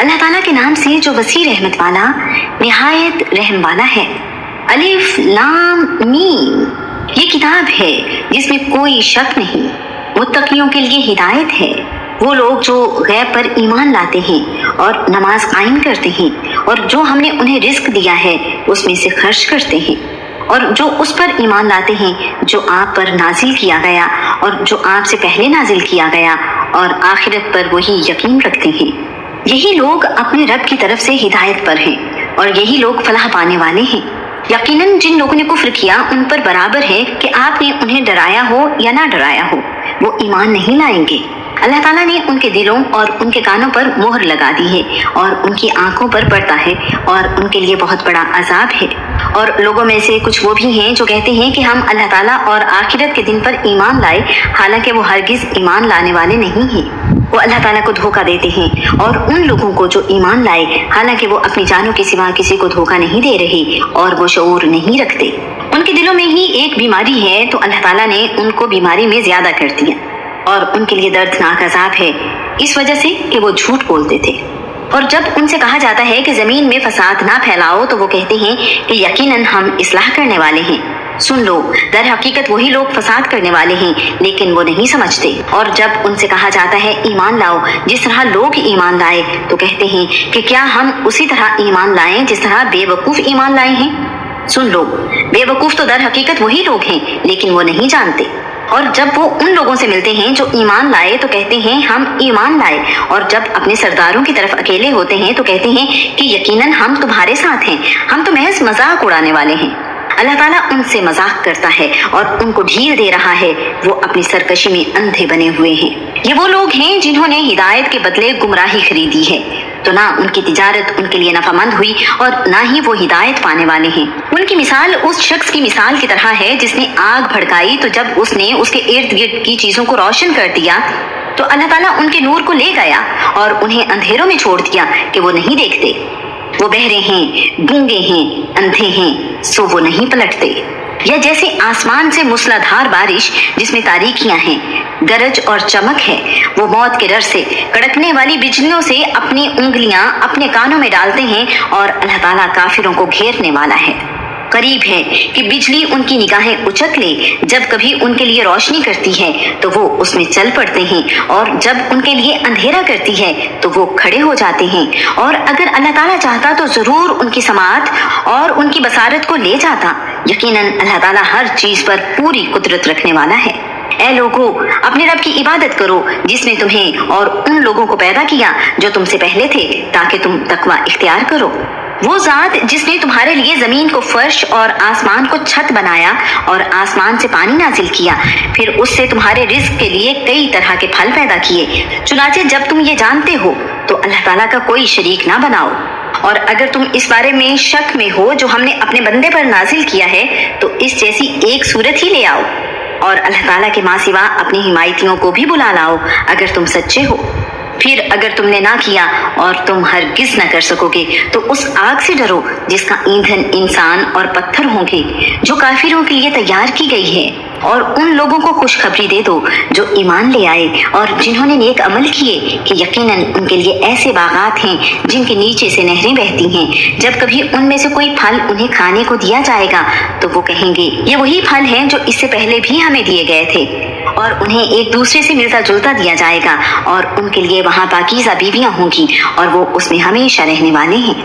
اللہ تعالیٰ کے نام سے جو وسیع رحمت والا نہایت رحم والا ہے۔ الف لام میم، یہ کتاب ہے جس میں کوئی شک نہیں، متقیوں کے لیے ہدایت ہے۔ وہ لوگ جو غیب پر ایمان لاتے ہیں اور نماز قائم کرتے ہیں اور جو ہم نے انہیں رزق دیا ہے اس میں سے خرچ کرتے ہیں، اور جو اس پر ایمان لاتے ہیں جو آپ پر نازل کیا گیا اور جو آپ سے پہلے نازل کیا گیا، اور آخرت پر وہی یقین رکھتے ہیں۔ یہی لوگ اپنے رب کی طرف سے ہدایت پر ہیں اور یہی لوگ فلاح پانے والے ہیں۔ یقیناً جن لوگوں نے کفر کیا ان پر برابر ہے کہ آپ نے انہیں ڈرایا ہو یا نہ ڈرایا ہو، وہ ایمان نہیں لائیں گے۔ اللہ تعالیٰ نے ان کے دلوں اور ان کے کانوں پر مہر لگا دی ہے اور ان کی آنکھوں پر پڑتا ہے اور ان کے لیے بہت بڑا عذاب ہے۔ اور لوگوں میں سے کچھ وہ بھی ہیں جو کہتے ہیں کہ ہم اللہ تعالیٰ اور آخرت کے دن پر ایمان لائے، حالانکہ وہ ہرگز ایمان لانے والے نہیں ہیں۔ وہ اللہ تعالیٰ کو دھوکہ دیتے ہیں اور ان لوگوں کو جو ایمان لائے حالانکہ وہ اپنی جانوں کے سوا کسی کو دھوکہ نہیں دے رہے اور وہ شعور نہیں رکھتے۔ ان کے دلوں میں ہی ایک بیماری ہے تو اللہ تعالیٰ نے ان کو بیماری میں زیادہ کر دیا، اور ان کے لیے دردناک عذاب ہے اس وجہ سے کہ وہ جھوٹ بولتے تھے۔ اور جب ان سے کہا جاتا ہے کہ زمین میں فساد نہ پھیلاؤ تو وہ کہتے ہیں کہ یقیناً ہم اصلاح کرنے والے ہیں۔ سن لو، در حقیقت وہی لوگ فساد کرنے والے ہیں لیکن وہ نہیں سمجھتے۔ اور جب ان سے کہا جاتا ہے ایمان لاؤ جس طرح لوگ ایمان لائے تو کہتے ہیں کہ کیا ہم اسی طرح ایمان لائیں جس طرح بے وقوف ایمان لائے ہیں۔ سن لو، بے وقوف تو در حقیقت وہی لوگ ہیں لیکن وہ نہیں جانتے۔ اور جب وہ ان لوگوں سے ملتے ہیں جو ایمان لائے تو کہتے ہیں ہم ایمان لائے، اور جب اپنے سرداروں کی طرف اکیلے ہوتے ہیں تو کہتے ہیں کہ یقیناً ہم تمہارے ساتھ ہیں، ہم تو محض مذاق اڑانے والے ہیں۔ اللہ تعالیٰ ان سے مذاق کرتا ہے اور ان کو ڈھیل دے رہا ہے، وہ اپنی سرکشی میں اندھے بنے ہوئے ہیں۔ یہ وہ لوگ ہیں جنہوں نے ہدایت کے بدلے گمراہی خریدی ہے، تو نہ ان کی تجارت ان کے لیے نفع مند ہوئی اور نہ ہی وہ ہدایت پانے والے ہیں۔ ان کی مثال اس شخص کی مثال کی طرح ہے جس نے آگ بھڑکائی، تو جب اس نے اس کے ارد گرد کی چیزوں کو روشن کر دیا تو اللہ تعالیٰ ان کے نور کو لے گیا اور انہیں اندھیروں میں چھوڑ دیا کہ وہ نہیں دیکھتے۔ وہ بہرے ہیں، گونگے ہیں، اندھے ہیں، سو وہ نہیں پلٹتے۔ یا جیسے آسمان سے موسلادھار بارش جس میں تاریکیاں ہیں، گرج اور چمک ہے، وہ موت کے ڈر سے کڑکنے والی بجلیوں سے اپنی انگلیاں اپنے کانوں میں ڈالتے ہیں، اور اللہ تعالیٰ کافروں کو گھیرنے والا ہے۔ قریب ہے کہ بجلی ان کی نگاہیں اچک لے، جب کبھی ان کے لیے روشنی کرتی ہے تو وہ اس میں چل پڑتے ہیں، اور جب ان کے لیے اندھیرا کرتی ہے تو وہ کھڑے ہو جاتے ہیں۔ اور اگر اللہ تعالیٰ چاہتا تو ضرور ان کی سماعت اور ان کی بصارت کو لے جاتا۔ یقیناً اللہ تعالیٰ ہر چیز پر پوری قدرت رکھنے والا ہے۔ اے لوگو، اپنے رب کی عبادت کرو جس نے تمہیں اور ان لوگوں کو پیدا کیا جو تم سے پہلے تھے، تاکہ تم تقوی اختیار کرو۔ وہ ذات جس نے تمہارے لیے زمین کو فرش اور آسمان کو چھت بنایا اور آسمان سے پانی نازل کیا، پھر اس سے تمہارے رزق کے لیے کئی طرح کے پھل پیدا کیے۔ چنانچہ جب تم یہ جانتے ہو تو اللہ تعالیٰ کا کوئی شریک نہ بناؤ۔ اور اگر تم اس بارے میں شک میں ہو جو ہم نے اپنے بندے پر نازل کیا ہے تو اس جیسی ایک صورت ہی لے آؤ، اور اللہ تعالیٰ کے ماں سوا اپنی حمایتیوں کو بھی بلا لاؤ اگر تم سچے ہو۔ پھر اگر تم نے نہ کیا اور تم ہرگز نہ کر سکو گے تو اس آگ سے ڈرو جس کا ایندھن انسان اور پتھر ہوں گے، جو کافروں کے لیے تیار کی گئی ہے۔ اور ان لوگوں کو خوشخبری دے دو جو ایمان لے آئے اور جنہوں نے نیک عمل کیے کہ یقیناً ان کے لیے ایسے باغات ہیں جن کے نیچے سے نہریں بہتی ہیں۔ جب کبھی ان میں سے کوئی پھل انہیں کھانے کو دیا جائے گا تو وہ کہیں گے یہ وہی پھل ہیں جو اس سے پہلے بھی ہمیں دیے گئے تھے، اور انہیں ایک دوسرے سے ملتا جلتا دیا جائے گا، اور ان کے لیے وہاں پاکیزہ بیویاں ہوں گی اور وہ اس میں ہمیشہ رہنے والے ہیں۔